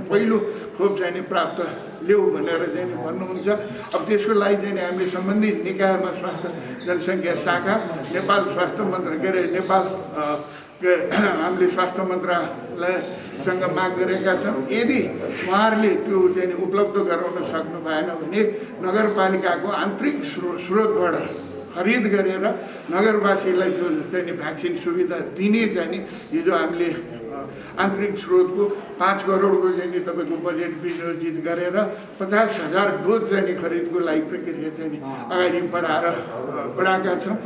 पहिलो खोप चाहिँ नि प्राप्त ल्याऊ भनेर चाहिँ नि भन्नुहुन्छ। अब त्यसको लागि चाहिँ नि हामीले सम्बन्धित निकायमा स्वास्थ्य जनसङ्ख्या शाखा नेपाल स्वास्थ्य मन्त्रालय के अरे नेपाल हामीले स्वास्थ्य मन्त्रालयसँग माग गरेका छौँ। यदि उहाँहरूले त्यो चाहिँ उपलब्ध गराउन सक्नु भएन भने नगरपालिकाको आन्तरिक स्रोतबाट खरिद गरेर नगरवासीलाई जो चाहिँ भ्याक्सिन सुविधा दिने चाहिँ नि हिजो हामीले आन्तरिक स्रोतको 5 करोडको चाहिँ तपाईँको बजेट विनियोजित गरेर 50,000 डोज चाहिँ खरिदको लागि प्रक्रिया चाहिँ अगाडि बढाएका छौँ।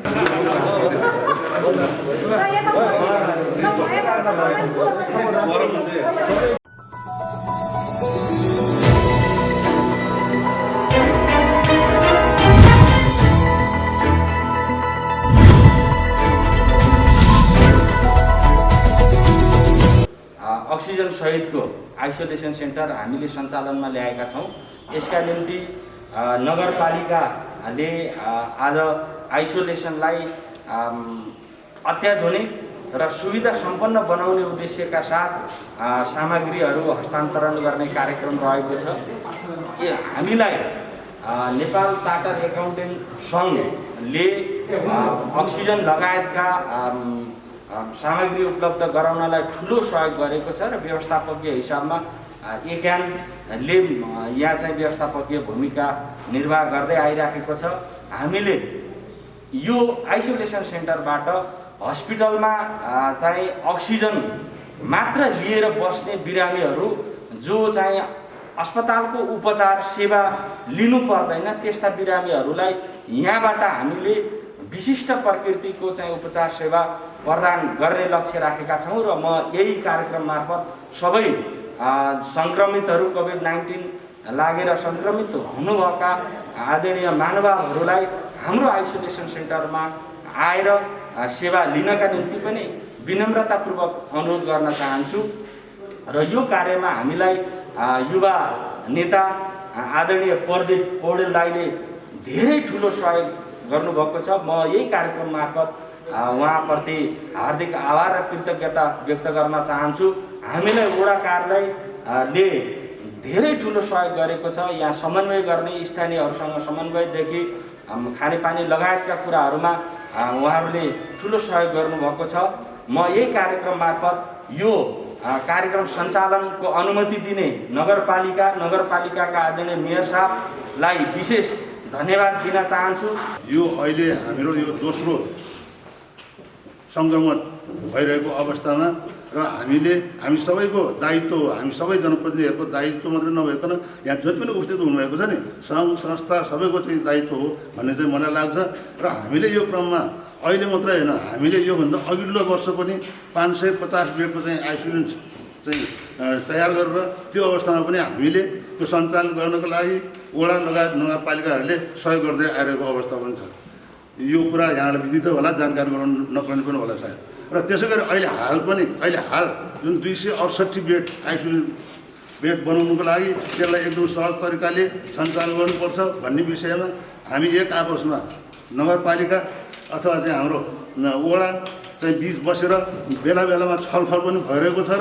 अक्सिजन सहितको आइसोलेसन सेन्टर हामीले सञ्चालनमा ल्याएका छौँ। यसका निम्ति नगरपालिकाले आज आइसोलेसनलाई अत्याधुनिक र सुविधा सम्पन्न बनाउने उद्देश्यका साथ सामग्रीहरू हस्तान्तरण गर्ने कार्यक्रम रहेको छ। हामीलाई नेपाल चार्टर एकाउन्टेन्ट सङ्घले अक्सिजन लगायतका सामग्री उपलब्ध गराउनलाई ठुलो सहयोग गरेको छ र व्यवस्थापकीय हिसाबमा एकानले यहाँ चाहिँ व्यवस्थापकीय भूमिका निर्वाह गर्दै आइराखेको छ। हामीले यो आइसोलेसन सेन्टरबाट हस्पिटलमा चाहिँ अक्सिजन मात्र लिएर बस्ने बिरामीहरू जो चाहिँ अस्पतालको उपचार सेवा लिनु पर्दैन त्यस्ता बिरामीहरूलाई यहाँबाट हामीले विशिष्ट प्रकृतिको चाहिँ उपचार सेवा प्रदान गर्ने लक्ष्य राखेका छौँ र म यही कार्यक्रम मार्फत सबै सङ्क्रमितहरू कोभिड-19 लागेर सङ्क्रमित हुनुभएका आदरणीय महानुभावहरूलाई हाम्रो आइसोलेसन सेन्टरमा आएर सेवा लिनका निम्ति पनि विनम्रतापूर्वक अनुरोध गर्न चाहन्छु र यो कार्यमा हामीलाई युवा नेता आदरणीय प्रदीप पौडेल दाइले धेरै ठुलो सहयोग गर्नुभएको छ। म यही कार्यक्रम मार्फत उहाँप्रति हार्दिक आभार र कृतज्ञता व्यक्त गर्न चाहन्छु। हामीलाई वडा कार्यालयले धेरै ठुलो सहयोग गरेको छ। यहाँ समन्वय गर्ने स्थानीयहरूसँग समन्वयदेखि खानेपानी लगायतका कुराहरूमा उहाँहरूले ठुलो सहयोग गर्नुभएको छ। म यही कार्यक्रम मार्फत यो कार्यक्रम सञ्चालनको अनुमति दिने नगरपालिकाका आदरणीय मेयर साहबलाई विशेष धन्यवाद दिन चाहन्छु। यो अहिले हाम्रो यो दोस्रो सङ्क्रमण भइरहेको अवस्थामा र हामी सबैको दायित्व हो, हामी सबै जनप्रतिनिधिहरूको दायित्व मात्रै नभइकन यहाँ जति पनि उपस्थित हुनुभएको छ नि सङ्घ संस्था सबैको चाहिँ दायित्व हो भन्ने चाहिँ मलाई लाग्छ। र हामीले यो क्रममा अहिले मात्रै होइन, हामीले योभन्दा अघिल्लो वर्ष पनि 550 बेडको चाहिँ आइसोलेसन चाहिँ तयार गरेर त्यो अवस्थामा पनि हामीले त्यो सञ्चालन गर्नको लागि वडा लगायत नगरपालिकाहरूले सहयोग गर्दै आइरहेको अवस्था पनि छ। यो कुरा यहाँलाई विदित होला, जानकारी गराउनु नपर्ने पनि होला सायद। र त्यसै गरी अहिले हाल जुन 268 बेड आइसोलेसन बेड बनाउनुको लागि त्यसलाई एकदम सहज तरिकाले सञ्चालन गर्नुपर्छ भन्ने विषयमा हामी एक आपसमा नगरपालिका अथवा चाहिँ हाम्रो वडा चाहिँ बिच बसेर बेला बेलामा छलफल पनि भइरहेको छ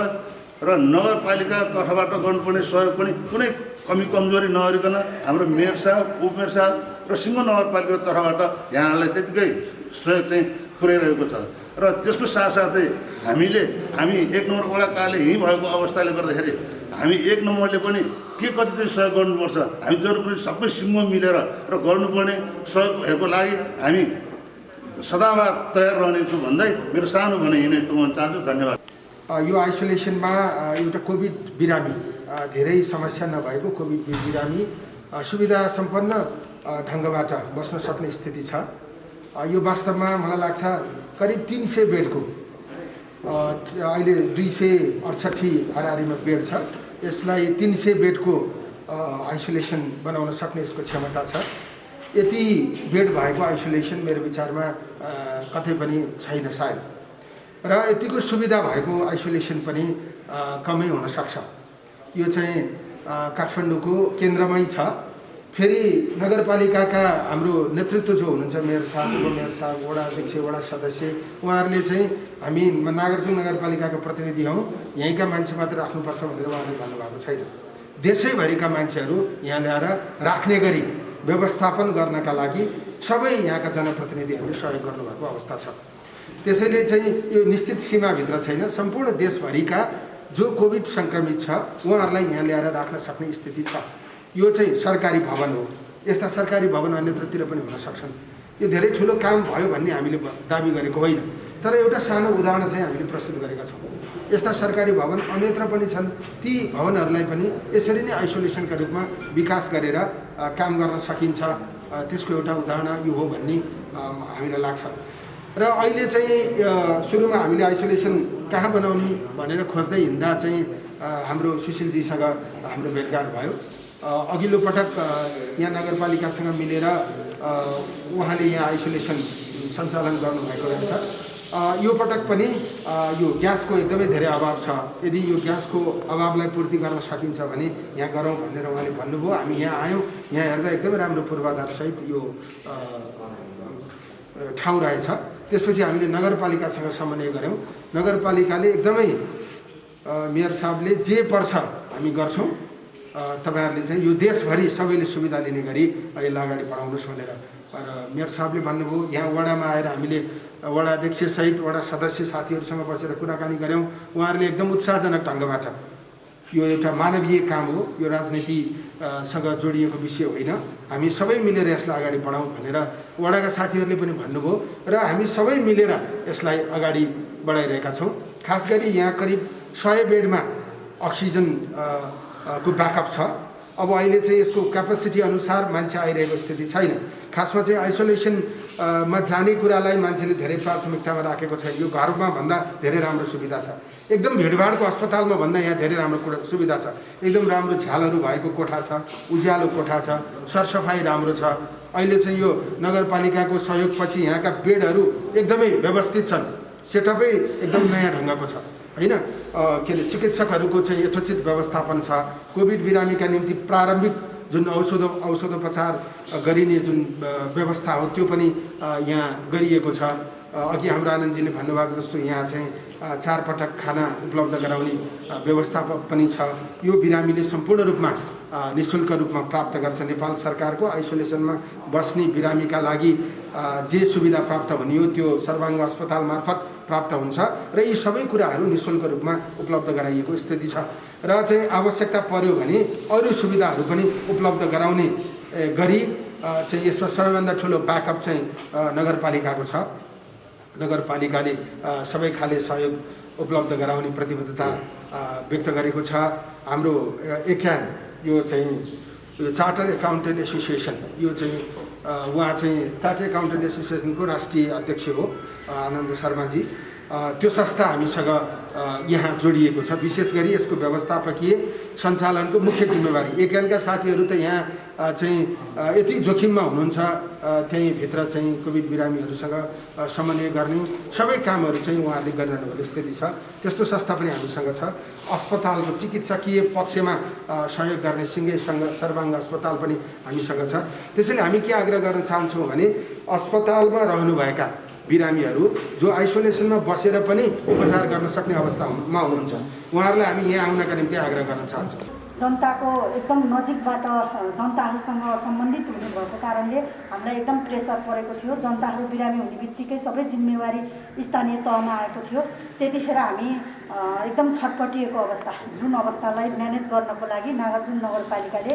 र नगरपालिका तर्फबाट गर्नुपर्ने सहयोग पनि कुनै कमी कमजोरी नगरिकन हाम्रो मेयर साहब, उपमेयर साहब र सिङ्गो नगरपालिकाको तर्फबाट यहाँलाई त्यतिकै सहयोग चाहिँ पुर्याइरहेको छ। र त्यसको साथसाथै हामी 1 नम्बर वडा कार्यालय यहीँ भएको अवस्थाले गर्दाखेरि हामी 1 नम्बरले पनि के कति चाहिँ सहयोग गर्नुपर्छ, हामी जरुरी सबै सिङ्गो मिलेर र गर्नुपर्ने सहयोगहरूको लागि हामी सदाबार तयार रहनेछु भन्दै मेरो सानो भनाइ यहीँ नै टुङ्गाउन चाहन्छु। धन्यवाद। यो आइसोलेसनमा एउटा कोभिड बिरामी धेरै समस्या नभएको कोभिड बिरामी सुविधा सम्पन्न ढङ्गबाट बस्न सक्ने स्थिति छ। यो वास्तवमा मलाई लाग्छ करिब 300 बेडको अहिले 268 हाराहारीमा बेड छ। यसलाई 300 बेडको आइसोलेसन बनाउन सक्ने यसको क्षमता छ। यति बेड भएको आइसोलेसन मेरो विचारमा कतै पनि छैन सायद। र यतिको सुविधा भएको आइसोलेसन पनि कमै हुन सक्छ। यो चाहिँ काठमाडौँको केन्द्रमै छ। फेरि नगरपालिकाका हाम्रो नेतृत्व जो हुनुहुन्छ मेयर साहब, उपमेयर साहब, वडा अध्यक्ष, वडा सदस्य, उहाँहरूले चाहिँ हामी नागार्जुन नगरपालिकाको प्रतिनिधि हौँ, यहीँका मान्छे मात्र राख्नुपर्छ भनेर उहाँले भन्नुभएको छैन। देशैभरिका मान्छेहरू यहाँ ल्याएर राख्ने गरी व्यवस्थापन गर्नका लागि सबै यहाँका जनप्रतिनिधिहरूले सहयोग गर्नुभएको अवस्था छ। त्यसैले चाहिँ यो निश्चित सीमाभित्र छैन, सम्पूर्ण देशभरिका जो कोभिड सङ्क्रमित छ उहाँहरूलाई यहाँ ल्याएर राख्न सक्ने स्थिति छ। यो चाहिँ सरकारी भवन हो, यस्ता सरकारी भवन अन्यत्रतिर पनि हुन सक्छन्। यो धेरै ठुलो काम भयो भन्ने हामीले दाबी गरेको होइन, तर एउटा सानो उदाहरण चाहिँ हामीले प्रस्तुत गरेका छौँ। यस्ता सरकारी भवन अन्यत्र पनि छन्, ती भवनहरूलाई पनि यसरी नै आइसोलेसनका रूपमा विकास गरेर काम गर्न सकिन्छ, त्यसको एउटा उदाहरण यो हो भन्ने हामीलाई लाग्छ। र अहिले चाहिँ सुरुमा हामीले आइसोलेसन कहाँ बनाउने भनेर खोज्दै हिँड्दा चाहिँ हाम्रो सुशीलजीसँग हाम्रो भेटघाट भयो। अघिल्लो पटक यहाँ नगरपालिकासँग मिलेर उहाँले यहाँ आइसोलेसन सञ्चालन गर्नुभएको रहेछ। यो पटक पनि यो ग्यासको एकदमै धेरै अभाव छ, यदि यो ग्यासको अभावलाई पूर्ति गर्न सकिन्छ भने यहाँ गरौँ भनेर उहाँले भन्नुभयो। हामी यहाँ आयौँ, यहाँ हेर्दा एकदमै राम्रो पूर्वाधारसहित यो ठाउँ रहेछ। त्यसपछि हामीले नगरपालिकासँग समन्वय गऱ्यौँ। नगरपालिकाले एकदमै मेयर साहबले जे पर्छ हामी गर्छौँ, तपाईँहरूले चाहिँ यो देशभरि सबैले सुविधा लिने गरी यसलाई अगाडि बढाउनुहोस् भनेर। र मेयर साहबले भन्नुभयो, यहाँ वडामा आएर हामीले वडा अध्यक्षसहित वडा सदस्य साथीहरूसँग बसेर कुराकानी गऱ्यौँ। उहाँहरूले एकदम उत्साहजनक ढङ्गबाट यो एउटा मानवीय काम हो, यो राजनीतिसँग जोडिएको विषय होइन, हामी सबै मिलेर यसलाई अगाडि बढाउँ भनेर वडाका साथीहरूले पनि भन्नुभयो र हामी सबै मिलेर यसलाई अगाडि बढाइरहेका छौँ। खास गरी यहाँ करिब 100 बेडमा अक्सिजन को ब्याकअप छ। अब अहिले चाहिँ यसको क्यापेसिटी अनुसार मान्छे आइरहेको स्थिति छैन। खासमा चाहिँ आइसोलेसनमा जाने कुरालाई मान्छेले धेरै प्राथमिकतामा राखेको छैन। यो घरमा भन्दा धेरै राम्रो सुविधा छ, एकदम भिडभाडको अस्पतालमा भन्दा यहाँ धेरै राम्रो सुविधा छ। एकदम राम्रो झ्यालहरू भएको कोठा छ, उज्यालो कोठा छ, सरसफाइ राम्रो छ। अहिले चाहिँ यो नगरपालिकाको सहयोगपछि यहाँका बेडहरू एकदमै व्यवस्थित छन्, सेटअपै एकदम नयाँ ढङ्गको छ होइन। के अरे चिकित्सकहरूको चाहिँ यथोचित व्यवस्थापन छ। कोभिड बिरामीका निम्ति प्रारम्भिक जुन औषधोपचार गरिने जुन व्यवस्था हो त्यो पनि यहाँ गरिएको छ। अघि हाम्रो आनन्दजीले भन्नुभएको जस्तो यहाँ चाहिँ 4 पटक खाना उपलब्ध गराउने व्यवस्था पनि छ। यो बिरामीले सम्पूर्ण रूपमा निःशुल्क रूपमा प्राप्त गर्छ। नेपाल सरकारको आइसोलेसनमा बस्ने बिरामीका लागि जे सुविधा प्राप्त हुने हो त्यो सर्वाङ्ग अस्पताल मार्फत प्राप्त हुन्छ र यी सबै कुराहरू निःशुल्क रूपमा उपलब्ध गराइएको स्थिति छ। र चाहिँ आवश्यकता पर्यो भने अरू सुविधाहरू पनि उपलब्ध गराउने गरी चाहिँ यसमा सबैभन्दा ठुलो ब्याकअप चाहिँ नगरपालिकाको छ। नगरपालिकाले सबै खाले सहयोग उपलब्ध गराउने प्रतिबद्धता व्यक्त गरेको छ। हाम्रो एक्यान यो चाहिँ यो चार्टर एकाउन्टेन्ट एसोसिएसन, यो चाहिँ उहाँ चाहिँ चार्टर एकाउन्टेन्ट एसोसिएसनको राष्ट्रिय अध्यक्ष हो आनन्द शर्माजी। त्यो संस्था हामीसँग यहाँ जोडिएको छ। विशेष गरी यसको व्यवस्थापकीय सञ्चालनको मुख्य जिम्मेवारी एक्यानका साथीहरू त यहाँ चाहिँ यति जोखिममा हुनुहुन्छ, त्यहीँ भित्र चाहिँ कोभिड बिरामीहरूसँग समन्वय गर्ने सबै कामहरू चाहिँ उहाँहरूले गरिरहनु भएको स्थिति छ। त्यस्तो संस्था पनि हामीसँग छ। अस्पतालको चिकित्सकीय पक्षमा सहयोग गर्ने सिङ्गे सर्वाङ्ग अस्पताल पनि हामीसँग छ। त्यसैले हामी के आग्रह गर्न चाहन्छौँ भने अस्पतालमा रहनुभएका बिरामीहरू जो आइसोलेसनमा बसेर पनि उपचार गर्न सक्ने अवस्थामा हुनुहुन्छ, उहाँहरूलाई हामी यहाँ आउनका निम्ति आग्रह गर्न चाहन्छौँ। जनताको एकदम नजिकबाट जनताहरूसँग सम्बन्धित हुनुभएको कारणले हामीलाई एकदम प्रेसर परेको थियो। जनताहरू बिरामी हुने बित्तिकै सबै जिम्मेवारी स्थानीय तहमा आएको थियो। त्यतिखेर हामी एकदम छटपटिएको अवस्था, जुन अवस्थालाई म्यानेज गर्नको लागि नागार्जुन नगरपालिकाले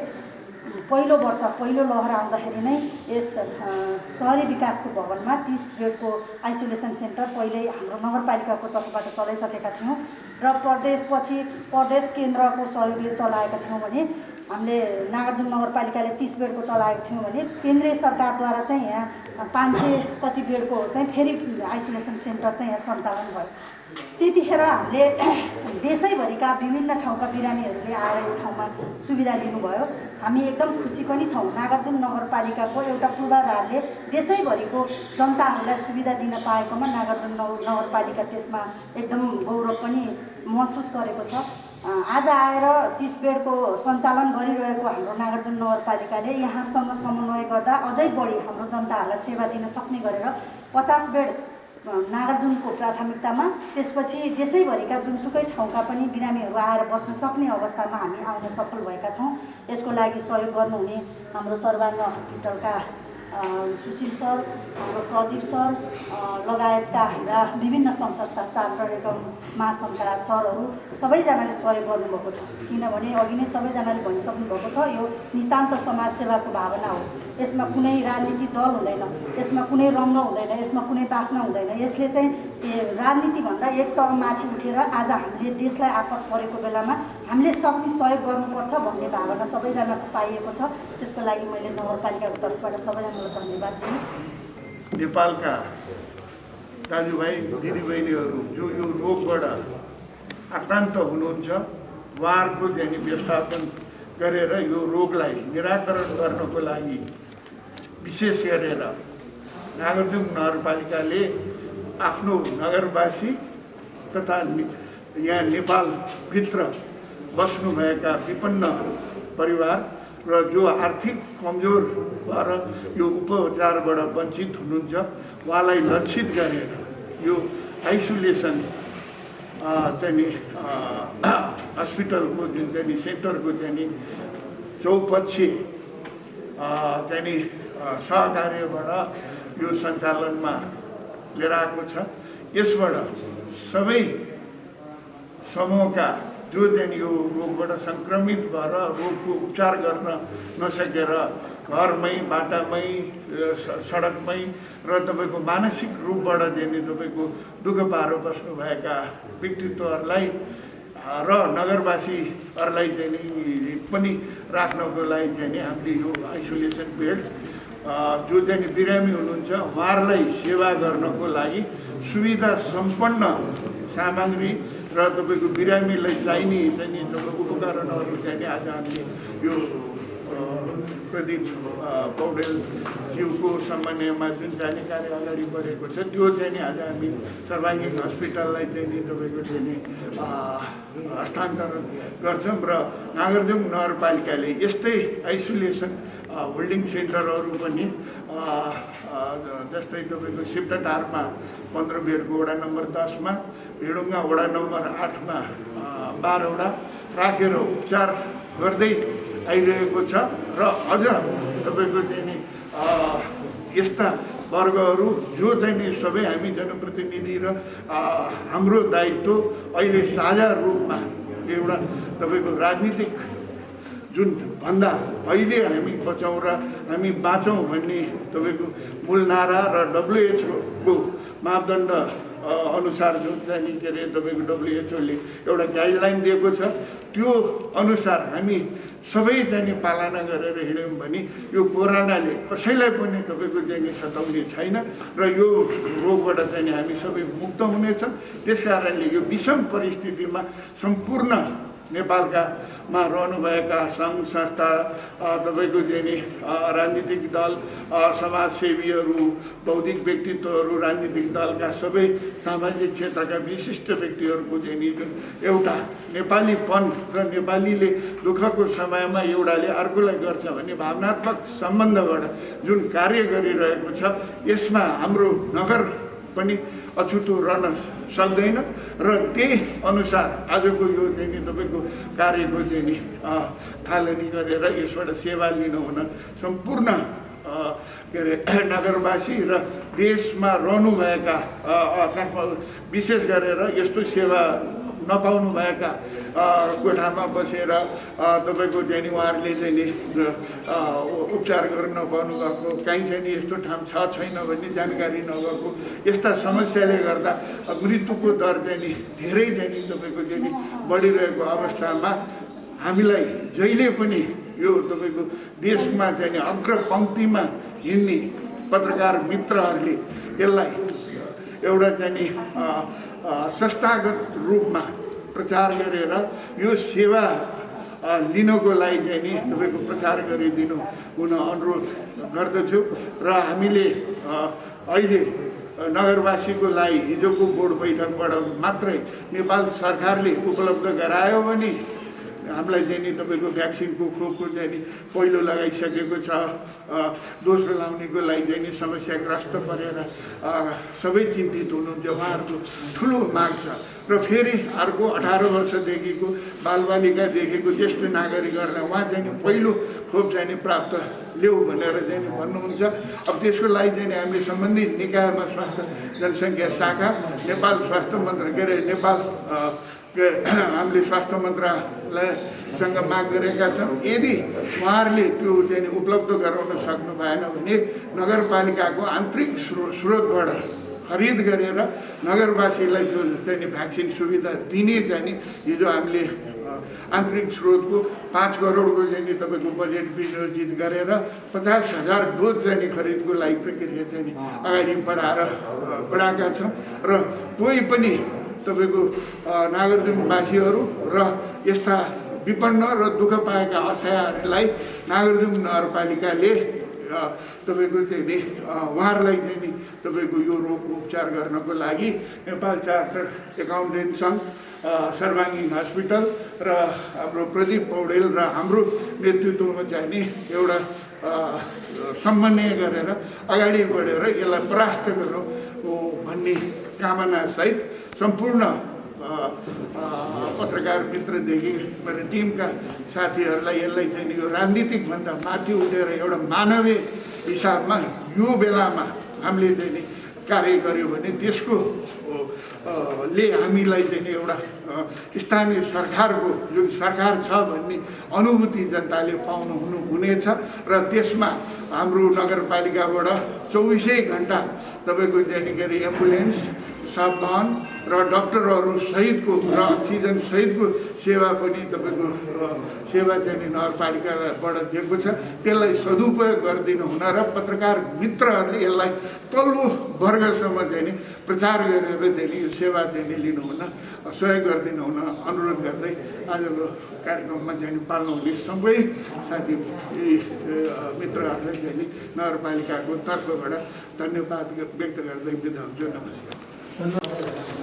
पहिलो वर्ष पहिलो लहर आउँदाखेरि नै यस सहरी विकासको भवनमा 30 बेडको आइसोलेसन सेन्टर पहिल्यै हाम्रो नगरपालिकाको तर्फबाट चलाइसकेका थियौँ र प्रदेश केन्द्रको सहयोगले चलाएका थियौँ भने हामीले नागार्जुन नगरपालिकाले 30 बेडको चलाएको थियौँ भने केन्द्रीय सरकारद्वारा चाहिँ यहाँ 500 कति बेडको चाहिँ फेरि आइसोलेसन सेन्टर चाहिँ यहाँ सञ्चालन भयो। त्यतिखेर हामीले देशैभरिका विभिन्न ठाउँका बिरामीहरूले आएर यो ठाउँमा सुविधा लिनुभयो। हामी एकदम खुसी पनि छौँ। नागार्जुन नगरपालिकाको एउटा पूर्वाधारले देशैभरिको जनताहरूलाई सुविधा दिन पाएकोमा नागार्जुन नगरपालिका त्यसमा एकदम गौरव पनि महसुस गरेको छ। आज आएर 30 बेडको सञ्चालन गरिरहेको हाम्रो नागार्जुन नगरपालिकाले यहाँसँग समन्वय गर्दा अझै बढी हाम्रो जनताहरूलाई सेवा दिन सक्ने गरेर 50 बेड नागार्जुनको प्राथमिकतामा, त्यसपछि देशैभरिका जुनसुकै ठाउँका पनि बिरामीहरू आएर बस्न सक्ने अवस्थामा हामी आउन सफल भएका छौँ। यसको लागि सहयोग गर्नुहुने हाम्रो सर्वाङ्ग हस्पिटलका सुशील सर, हाम्रो प्रदीप सर लगायतका हाम्रा विभिन्न संस्था चार्टर एकाउन्ट महासङ्घका सरहरू सबैजनाले सहयोग गर्नुभएको छ। किनभने अघि नै सबैजनाले भनिसक्नु भएको छ, यो नितान्त समाजसेवाको भावना हो। यसमा कुनै राजनीतिक दल हुँदैन, यसमा कुनै रङ्ग हुँदैन, यसमा कुनै बासना हुँदैन। यसले चाहिँ राजनीतिभन्दा एक तह माथि उठेर आज हामीले देशलाई आपत परेको बेलामा हामीले सक्ने सहयोग गर्नुपर्छ भन्ने भावना सबैजनाको पाइएको छ। त्यसको लागि मैले नगरपालिकाको तर्फबाट सबैजनालाई धन्यवाद दिएँ। नेपालका दाजुभाइ दिदीबहिनीहरू जो यो रोगबाट आक्रान्त हुनुहुन्छ, उहाँहरूको चाहिँ व्यवस्थापन गरेर यो रोगलाई निराकरण गर्नको लागि विशेष गरेर नागार्जुन नगरपालिकाले आफ्नो नगरवासी तथा यहाँ नेपालभित्र बस्नुभएका विपन्न परिवार र जो आर्थिक कमजोर भएर यो उपचारबाट वञ्चित हुनुहुन्छ, उहाँलाई लक्षित गरेर यो आइसोलेसन चाहिँ हस्पिटलको जुन चाहिँ सेन्टरको चाहिँ चौपक्षीय चाहिँ सहकार्यबाट यो सञ्चालनमा लिएर आएको छ। यसबाट सबै समूहका जो चाहिँ यो रोगबाट सङ्क्रमित भएर रोगको उपचार गर्न नसकेर घरमै, बाटामै, सडकमै र तपाईँको मानसिक रूपबाट चाहिँ तपाईँको दुःख पारो बस्नुभएका व्यक्तित्वहरूलाई र नगरवासीहरूलाई चाहिँ पनि राख्नको लागि चाहिँ हामीले यो आइसोलेसन बेड जो चाहिँ बिरामी हुनुहुन्छ उहाँहरूलाई सेवा गर्नको लागि सुविधा सम्पन्न सामग्री र तपाईँको बिरामीलाई चाहिने चाहिँ उपकरणहरू चाहिँ आज हामीले यो प्रदीप पौडेलज्यूको समन्वयमा जुन जाने कार्य अगाडि बढेको छ त्यो चाहिँ आज हामी सर्वाङ्गीण हस्पिटललाई चाहिँ तपाईँको चाहिँ हस्तान्तरण गर्छौँ र नागार्जुन नगरपालिकाले यस्तै आइसोलेसन होल्डिङ सेन्टरहरू पनि जस्तै तपाईँको शिफ्टाटारमा 15 बेडको वडा नम्बर 10मा, भिडुङ्गा वडा नम्बर 8मा 12 वटा राखेर उपचार गर्दै आइरहेको छ र अझ तपाईँको चाहिँ यस्ता वर्गहरू जो चाहिँ सबै हामी जनप्रतिनिधि र हाम्रो दायित्व अहिले साझा रूपमा एउटा तपाईँको राजनीतिक जुन भन्दा अहिले हामी बचाउँ र हामी बाँचौँ भन्ने तपाईँको मूल नारा र WHO को मापदण्ड अनुसार जुन चाहिँ के अरे तपाईँको WHO ले एउटा गाइडलाइन दिएको छ, त्यो अनुसार हामी सबै चाहिँ पालना गरेर हिँड्यौँ भने यो कोरोनाले कसैलाई पनि तपाईँको चाहिँ सताउने छैन र यो रोगबाट चाहिँ हामी सबै मुक्त हुनेछौँ। त्यस कारणले यो विषम परिस्थितिमा सम्पूर्ण नेपालकामा रहनुभएका सङ्घ संस्था, तपाईँको चाहिँ राजनीतिक दल, समाजसेवीहरू, बौद्धिक व्यक्तित्वहरू, राजनीतिक दलका सबै सामाजिक क्षेत्रका विशिष्ट व्यक्तिहरूको चाहिँ जुन एउटा नेपालीपन र नेपालीले दुःखको समयमा एउटाले अर्कोलाई गर्छ भन्ने भावनात्मक सम्बन्धबाट जुन कार्य गरिरहेको छ, यसमा हाम्रो नगर पनि अछुतो रहन सक्दैन र त्यही अनुसार आजको यो चाहिँ तपाईँको कार्यको चाहिँ थालनी गरेर यसबाट सेवा लिनु हुन सम्पूर्ण के अरे नगरवासी र देशमा रहनुभएका विशेष गरेर यस्तो सेवा नपाउनुभएका कोठामा बसेर तपाईँको चाहिँ उहाँहरूले चाहिँ उपचार गर्न नपाउनु भएको, काहीँ चाहिँ यस्तो ठाउँ छ छैन भन्ने जानकारी नभएको, यस्ता समस्याले गर्दा मृत्युको दर चाहिँ धेरै चाहिँ तपाईँको चाहिँ बढिरहेको अवस्थामा हामीलाई जहिले पनि यो तपाईँको देशमा चाहिँ अग्रपङ्क्तिमा हिँड्ने पत्रकार मित्रहरूले यसलाई एउटा चाहिँ संस्थागत रूपमा प्रचार गरेर यो सेवा लिनको लागि चाहिँ नि तपाईँको प्रचार गरिदिनु हुन अनुरोध गर्दछु र हामीले अहिले नगरवासीको लागि हिजोको बोर्ड बैठकबाट मात्रै नेपाल सरकारले उपलब्ध गरायो भने हामीलाई चाहिँ नि तपाईँको भ्याक्सिनको खोपको चाहिँ नि पहिलो लगाइसकेको छ, दोस्रो लाउनेको लागि चाहिँ नि समस्याग्रस्त परेर सबै चिन्तित हुनुहुन्छ। उहाँहरूको ठुलो माग छ र फेरि अर्को 18 वर्षदेखिको बालबालिकादेखिको ज्येष्ठ नागरिकहरूलाई उहाँ चाहिँ नि पहिलो खोप चाहिँ नि प्राप्त ल्याऊ भनेर चाहिँ नि भन्नुहुन्छ। अब त्यसको लागि चाहिँ हामीले सम्बन्धित निकायमा स्वास्थ्य जनसङ्ख्या शाखा, नेपाल स्वास्थ्य मन्त्रालय, के अरे नेपाल हामीले स्वास्थ्य मन्त्रालयसँग माग गरेका छौँ। यदि उहाँहरूले त्यो चाहिँ नि उपलब्ध गराउन सक्नु भएन भने नगरपालिकाको आन्तरिक स्रोतबाट खरिद गरेर नगरवासीलाई जो चाहिँ नि भ्याक्सिन सुविधा दिने चाहिँ नि हिजो हामीले आन्तरिक स्रोतको 5 करोडको चाहिँ नि तपाईँको बजेट विनियोजित गरेर 50,000 डोज चाहिँ नि खरिदको लागि प्रक्रिया चाहिँ नि अगाडि बढाएका छौँ। र कोही पनि तपाईँको नागरिकवासीहरू र यस्ता विपन्न र दुःख पाएका असहायहरूलाई नागरिक नगरपालिकाले तपाईँको चाहिँ नि उहाँहरूलाई चाहिँ नि तपाईँको यो रोगको उपचार गर्नको लागि नेपाल चार्टर एकाउन्टेन्ट सङ्घ, सर्वाङ्गीन हस्पिटल र हाम्रो प्रदीप पौडेल र हाम्रो नेतृत्वमा चाहिँ नि एउटा समन्वय गरेर अगाडि बढेर यसलाई परास्त गरौँ भन्ने कामनासहित सम्पूर्ण पत्रकार मित्रदेखि मेरो टिमका साथीहरूलाई यसलाई चाहिँ यो राजनीतिकभन्दा माथि उठेर एउटा मानवीय हिसाबमा यो बेलामा हामीले चाहिँ नि कार्य गर्यो भने त्यसको ले हामीलाई चाहिँ नि एउटा स्थानीय सरकारको जुन सरकार छ भन्ने अनुभूति जनताले पाउनु हुनेछ र त्यसमा हाम्रो नगरपालिकाबाट 24 घण्टा तपाईँको चाहिँ के अरे एम्बुलेन्स, सावधान र डक्टरहरू सहितको र अक्सिजन सहितको सेवा पनि तपाईँको सेवा चाहिँ नि नगरपालिकाबाट दिएको छ। त्यसलाई सदुपयोग गरिदिनु हुन र पत्रकार मित्रहरूले यसलाई तल्लो वर्गसम्म चाहिँ नि प्रचार गरेर चाहिँ नि यो सेवा चाहिँ नि लिनु हुन सहयोग गरिदिनु हुन अनुरोध गर्दै आजको कार्यक्रममा चाहिँ नि पाल्नुहुने सबै साथी मित्रहरूलाई चाहिँ नि नगरपालिकाको तर्फबाट धन्यवाद व्यक्त गर्दै बिदा हुन्छु। नमस्कार।